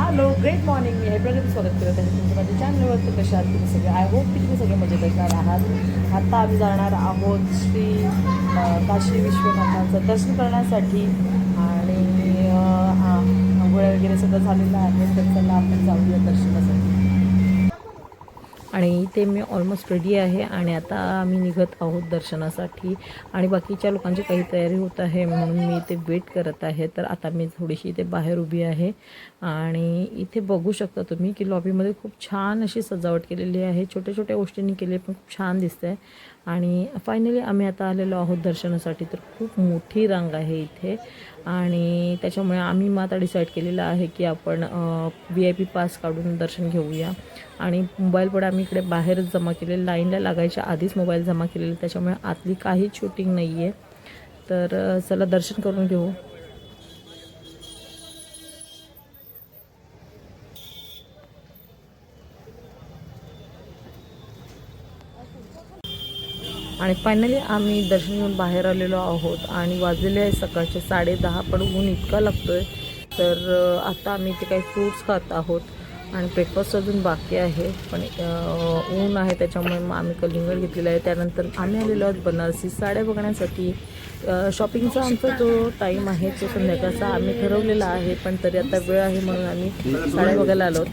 Hello great morning. मी प्रगती स्वागत करत आहे तुमचं माझ्या चॅनलवर. तर कशा आहात तुम्ही सगळे? आय होप की तुम्ही सगळे मजेत असणार आहात. आता आम्ही जाणार आहोत श्री काशी विश्वनाथांचं दर्शन करण्यासाठी आणि आंघोळ्या वगैरे सगळं झालेलं आहे. तर चला आपण जाऊया दर्शनासाठी. आणि इथे मी ऑलमोस्ट रेडी आहे आणि आता आम्ही निघत आहोत दर्शनासाठी आणि बाकीच्या लोकांची काही तयारी होत आहे म्हणून मी इथे वेट करत आहे. तर आता मी थोडीशी इथे बाहेर उभी आहे आणि इथे बघू शकता तुम्ही की लॉबीमध्ये खूप छान अशी सजावट केलेली आहे. छोट्या छोट्या गोष्टींनी केली पण खूप छान दिसतं आहे. आणि फायनली आम्ही आता आलेलो आहोत दर्शनासाठी. तर खूप मोठी रांग आहे इथे आणि त्याच्यामुळे आम्ही मग आता डिसाईड केलेलं आहे की आपण VIP पास काढून दर्शन घेऊया. आणि मोबाईल पण आम्ही इकडे बाहेरच जमा केलेले, लाईनला लागायच्या आधीच मोबाईल जमा केलेले, त्याच्यामुळे आतली काही शूटिंग नाही आहे. तर चला दर्शन करून घेऊ. आणि फायनली आम्ही दर्शन घेऊन बाहेर आलेलो आहोत आणि वाजलेले आहे सकाळचे 10:30. पण ऊन इतका लागतो आहे. तर आता आम्ही इथे काही फ्रूट्स खात आहोत आणि ब्रेकफास्ट अजून बाकी आहे. पण ऊन आहे त्याच्यामुळे मग आम्ही कलिंगड घेतलेलं आहे. त्यानंतर आम्ही आलेलो आहोत बनारसी साड्या बघण्यासाठी. शॉपिंगचा आमचा जो टाईम आहे तो संध्याकाळचा आम्ही ठरवलेला आहे, पण तरी आता वेळ आहे म्हणून आम्ही साड्या बघायला आलो.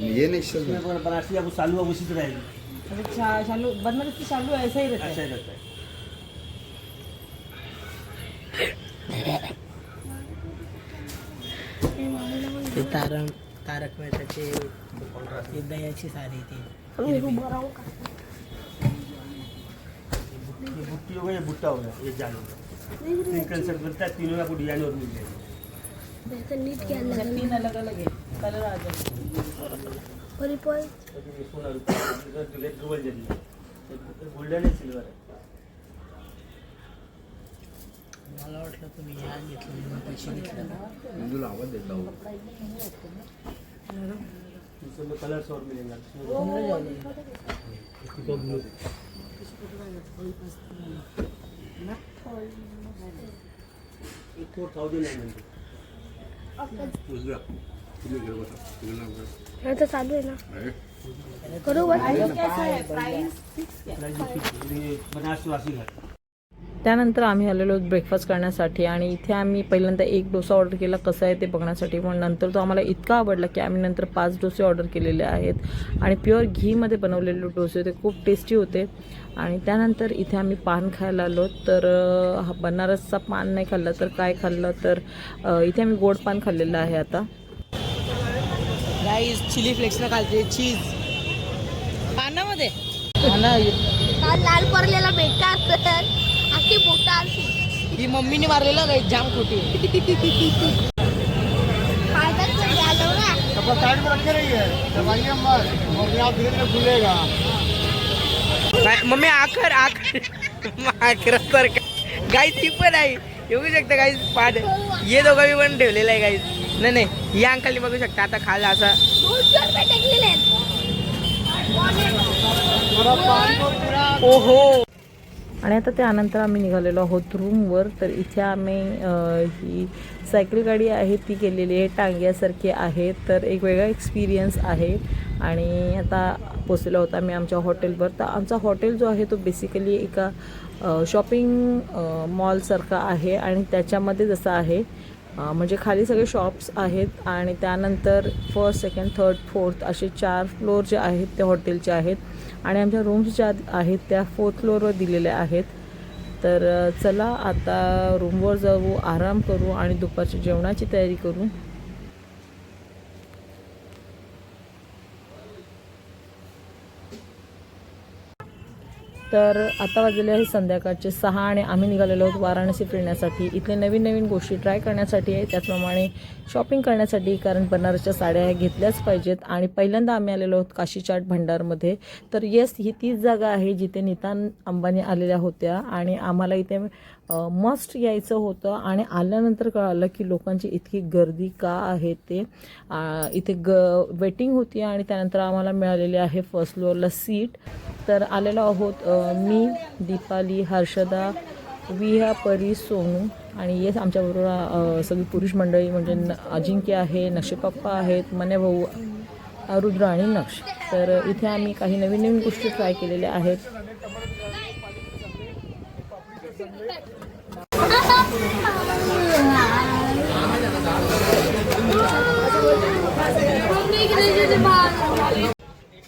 ये नहीं सर बनारसी आपको चालू है उसी से रहेगी। चालू बनारसी चालू ऐसा ही रहता ऐसा ही रहता है। ते तारक मेहताचे ते दयाची साडी ती ये बुट्टी हो गया, ये बुट्टा हो गया, ये जाल हो गया। तीन कंसेप्ट बनता है, तीनों में आपको डिजाइन और मिल जाएगी। तीन अलग अलग है कलर आ जाए. ये सोना रुपया रेड डबल जरी है, गोल्डन है, सिल्वर है। मला वाटलं तुम्ही ह्या घेतलं मग पैसे घेतले ना. तुला आवाज देता हूँ. इसमें कलर्स और मिलेंगे। एक 4900 तो चालू आहे ना. बरोबर बनारसी वासी घर। त्यानंतर आम्ही आलेलो ब्रेकफास्ट करण्यासाठी आणि इथे आम्ही पहिल्यांदा एक डोसा ऑर्डर केला, कसा आहे ते बघण्यासाठी. पण नंतर तो आम्हाला इतका आवडला की आम्ही नंतर 5 डोसे ऑर्डर केलेले आहेत आणि प्युअर घीमध्ये बनवलेले डोसे होते, खूप टेस्टी होते. आणि त्यानंतर इथे आम्ही पान खायला आलो. तर बनारसचा पान नाही खाल्लं तर काय खाल्लं, तर इथे आम्ही गोड पान खाल्लेलं आहे. आता गाईस चिली फ्लेक्स न घालते चीज पानामध्ये. काल लाल पडलेला बेकार आखी मोठा ही मम्मीने मारलेला गाईस जाम खोटी. फायदाच नाही आलो ना. साइड में रखे रहिए, दवाइयाँ मत और यहाँ धीरे धीरे खुलेगा. मम्मी आखर तर गाईस ती पण आहे, येऊ शकता गाईस पाठ. ये दोघं मी पण ठेवलेलं आहे गाईस. नाही या अंकलनी बघू शकता. आता खायला असा 200 रुपये टेकलेले आहेत. ओहो. आणि आता त्यानंतर आम्ही निघालेलो आहोत रूमवर. तर इथे आम्ही ही सायकल गाडी आहे ती केलेली आहे, टांग्यासारखी आहे. तर एक वेगळा एक्सपिरियन्स आहे. आणि आता पोचलेलो होता मी आमच्या हॉटेलवर. तर आमचा हॉटेल जो आहे तो बेसिकली एका शॉपिंग मॉलसारखा आहे आणि त्याच्यामध्ये जसं आहे म्हणजे खाली सगळे शॉप्स आहेत आणि त्यानंतर फर्स्ट, सेकंड, थर्ड, फोर्थ असे 4 फ्लोअर जे आहेत ते हॉटेलचे आहेत आणि आमच्या रूम्स ज्या आहेत त्या 4th फ्लोअरवर दिलेल्या आहेत. तर चला आता रूमवर जाऊ, आराम करू आणि दुपारच्या जेवणाची तयारी करू. तर आता वाजलेले आहे संध्याकाळचे 6 आणि आम्ही निघालेलो आहोत वाराणसी फिरण्यासाठी. इथले नवीन नवीन गोष्टी ट्राय करण्यासाठी आहे, त्याचप्रमाणे शॉपिंग करण्यासाठी, कारण बनारसच्या साड्या घेतल्याच पाहिजेत. आणि पहिल्यांदा आम्ही आलेलो आहोत काशी चाट भंडारमध्ये. तर येस, ही तीच जागा आहे जिथे नीता अंबानी आलेल्या होत्या आणि आम्हाला इथे मस्ट यायचं होतं. आणि आल्यानंतर कळालं की लोकांची इतकी गर्दी का आहे ते. इथे वेटिंग होती आणि त्यानंतर आम्हाला मिळालेली आहे फर्स्ट फ्लोअरला सीट. तर आलेलो आहोत मी, दीपाली, हर्षदा, विहा, परी, सोनू आणि येस आमच्याबरोबर सगळी पुरुष मंडळी म्हणजे अजिंक्य आहे, नक्षीपप्पा आहेत, मने भाऊ, रुद्र आणि नक्ष. तर इथे आम्ही काही नवीन नवीन गोष्टी ट्राय केलेल्या आहेत.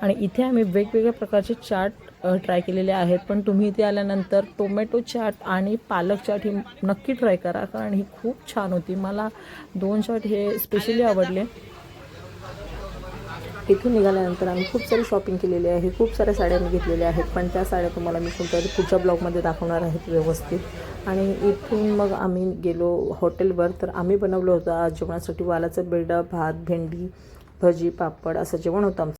आणि इथे आम्ही वेगवेगळ्या प्रकारचे चाट ट्राय केलेले आहेत. पण तुम्ही इथे आल्यानंतर टोमॅटो चाट आणि पालक चाट ही नक्की ट्राय करा, कारण ही खूप छान होती. मला 2 चाट हे स्पेशली आवडले. इथून निघाल्यानंतर आम्ही खूप सारी शॉपिंग केलेली आहे, खूप साऱ्या साड्या मी घेतलेल्या आहेत. पण त्या साड्या तुम्हाला मी कोणत्यातरी पुढच्या ब्लॉगमध्ये दाखवणार आहेत व्यवस्थित. आणि इथून मग आम्ही गेलो हॉटेलवर. तर आम्ही बनवलं होतं आज जेवणासाठी वालाचं बेडा, भात, भेंडी, भजी, पापड असं जेवण होतं आमचं.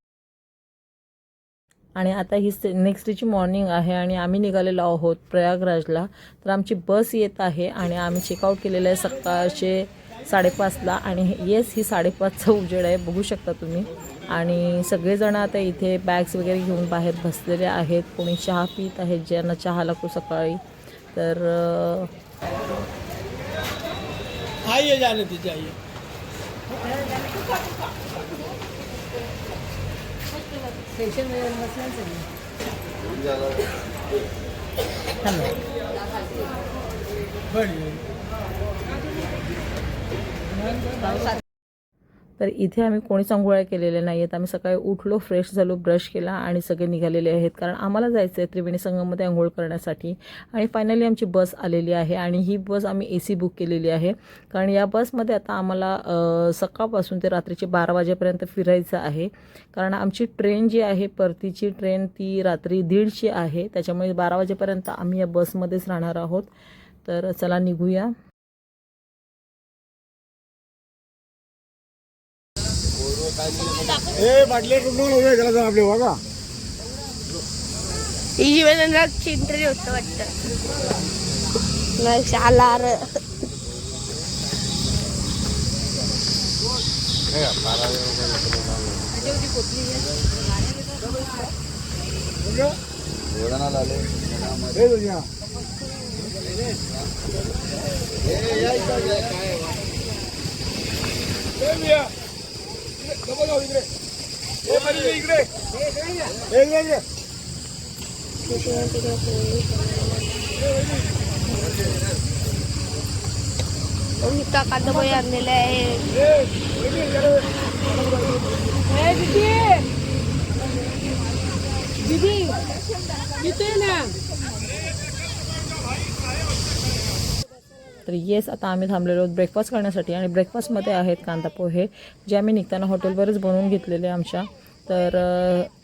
आणि आता ही नेक्स्ट डेची मॉर्निंग आहे आणि आम्ही निघालेलो आहोत प्रयागराजला. तर आमची बस येत आहे आणि आम्ही चेकआउट केलेलं आहे सकाळचे 5:30ला. आणि येस ही 5:30चा उजेड आहे, बघू शकता तुम्ही. आणि सगळेजण आता इथे बॅग्स वगैरे घेऊन बाहेर बसलेले आहेत. कोणी चहा पित आहेत, ज्यांना चहा लागतो सकाळी. तर आइए जाने दीजिए, आइए. तर इथे आम्ही कोणीच आंघोळ्या केलेल्या नाही आहेत. आम्ही सकाळी उठलो, फ्रेश झालो, ब्रश केला आणि सगळे निघालेले आहेत, कारण आम्हाला जायचं आहे त्रिवेणी संगममध्ये आंघोळ करण्यासाठी. आणि फायनली आमची बस आलेली आहे आणि ही बस आम्ही AC बुक केलेली आहे, कारण या बसमध्ये आता आम्हाला सकाळपासून ते रात्रीचे 12 वाजेपर्यंत फिरायचं आहे. कारण आमची ट्रेन जी आहे परतीची ट्रेन ती रात्री 1:30ची आहे, त्याच्यामुळे 12 वाजेपर्यंत आम्ही या बसमध्येच राहणार आहोत. तर चला निघूया. बाटले कुठून उभे केला तर आपले बघा. ही जीवनाला चिंतरी होतं वाटतं. शालार हे दुनिया कांदापोहे आणलेले आहे. तर येस आता आम्ही थांबलेलो आहोत ब्रेकफास्ट करण्यासाठी. आणि ब्रेकफास्टमध्ये आहेत कांदा पोहे, जे आम्ही निघताना हॉटेलवरच बनवून घेतलेले आमच्या. तर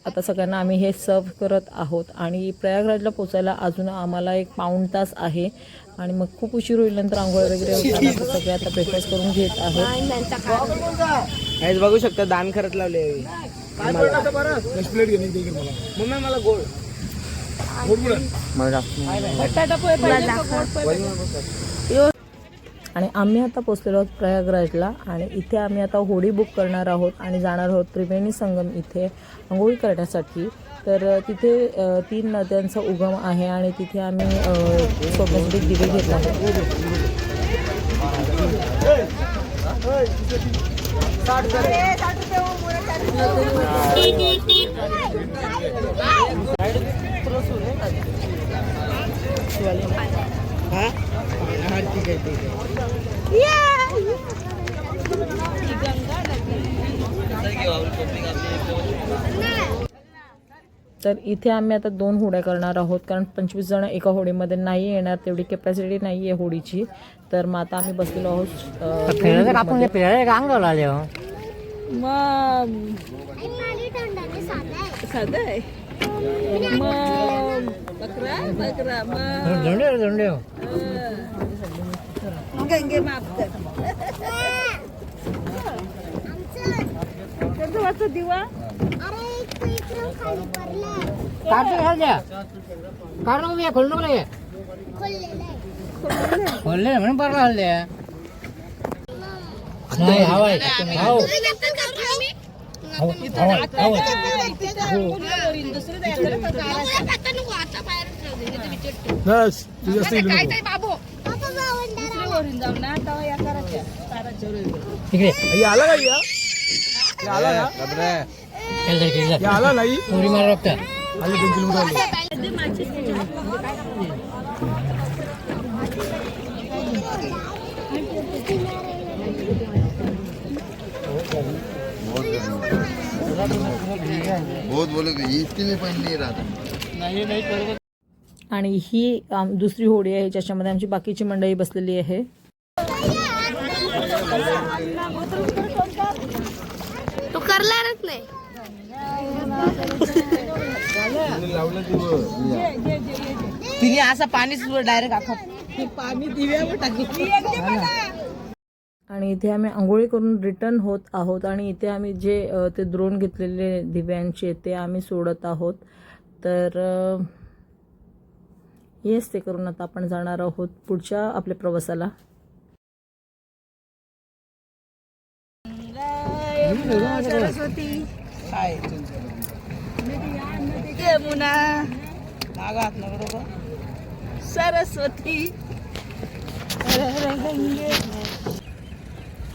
आता सगळ्यांना आम्ही हे सर्व करत आहोत. आणि प्रयागराजला पोचायला अजून आम्हाला 1 पाऊण तास आहे आणि मग खूप उशीर होईल नंतर आंघोळ वगैरे होताना. तर सगळे आता ब्रेकफास्ट करून घेत आहेत. बघू शकता दान करत लावले. प्लेट घेणे मला मम्मी मला गोड आणि आम्ही आता पोचलेलो आहोत प्रयागराजला. आणि इथे आम्ही आता होडी बुक करणार आहोत आणि जाणार आहोत त्रिवेणी संगम इथे आंघोळी करण्यासाठी. तर तिथे 3 नद्यांचा उगम आहे आणि तिथे आम्ही सोबत दिवे घेतला आहे. तर इथे आम्ही आता 2 होड्या करणार आहोत, कारण 25 जण एका होडीमध्ये नाही येणार, तेवढी कॅपॅसिटी नाही आहे होडीची. तर मग आता आम्ही बसलेलो आहोत. दिवा खोलले म्हणून परला हल्ले नाही हवाय बस तुझ्या इकडे आला का या आला ना या आला नाही उडी मारा बघता आले 2 किलोमीटर आले बहुत बोले तो इतने में पानी नहीं रहा था आणि ही दुसरी होडी आहे ज्याच्यामध्ये आमची बाकीची मंडळी बसलेली आहे. तू करणारच नाही. तिने असं पाणी डायरेक्ट पाणी दिव्यावर टाकलं. आणि इथे आम्ही आंघोळी करून रिटर्न होत आहोत आणि इथे आम्ही जे ते द्रोण घेतलेले दिव्यांचे ते आम्ही सोडत आहोत. तर येस ते करून आता आपण जाणार आहोत पुढच्या आपल्या प्रवासाला. सरस्वती हाय यमुना मागात ना बरोबर सरस्वती.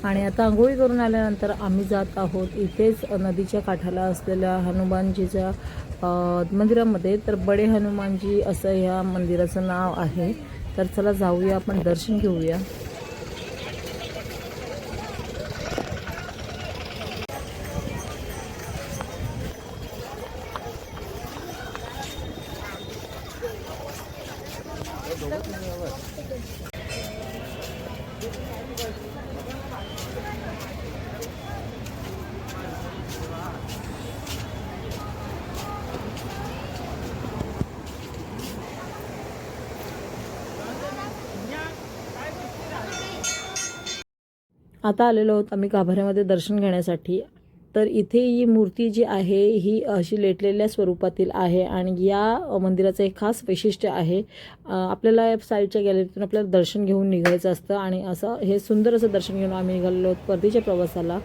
आणि आता आंघोळी करून आल्यानंतर आम्ही जात आहोत इथेच नदीच्या काठाला असलेल्या हनुमानजीच्या मंदिरामध्ये. तर बडे हनुमानजी असं ह्या मंदिराचं नाव आहे. तर चला जाऊया, आपण दर्शन घेऊया. आता आलेलो आहोत आम्ही गाभाऱ्यामध्ये दर्शन घेण्यासाठी. तर इथे ही मूर्ती जी आहे ही अशी लेटलेल्या स्वरूपातील आहे आणि या मंदिराचं एक खास वैशिष्ट्य आहे. आपल्याला साईडच्या गॅलरीतून आपल्याला दर्शन घेऊन निघायचं असतं आणि असं हे सुंदर असं दर्शन घेऊन आम्ही निघालेलो आहोत परतीच्या प्रवासाला.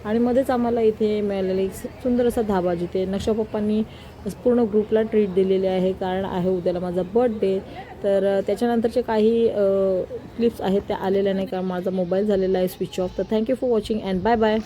आणि मध्येच आम्हाला इथे मिळालेला एक सुंदर असा धाबा जिथे नक्षा पप्पांनी पूर्ण ग्रुपला ट्रीट दिलेली आहे, कारण आहे उद्याला माझा बर्थडे. तर त्याच्यानंतरचे काही क्लिप्स आहेत त्या आलेल्या नाही कारण माझा मोबाईल झालेला आहे स्विच ऑफ. तर thank you for watching and bye bye.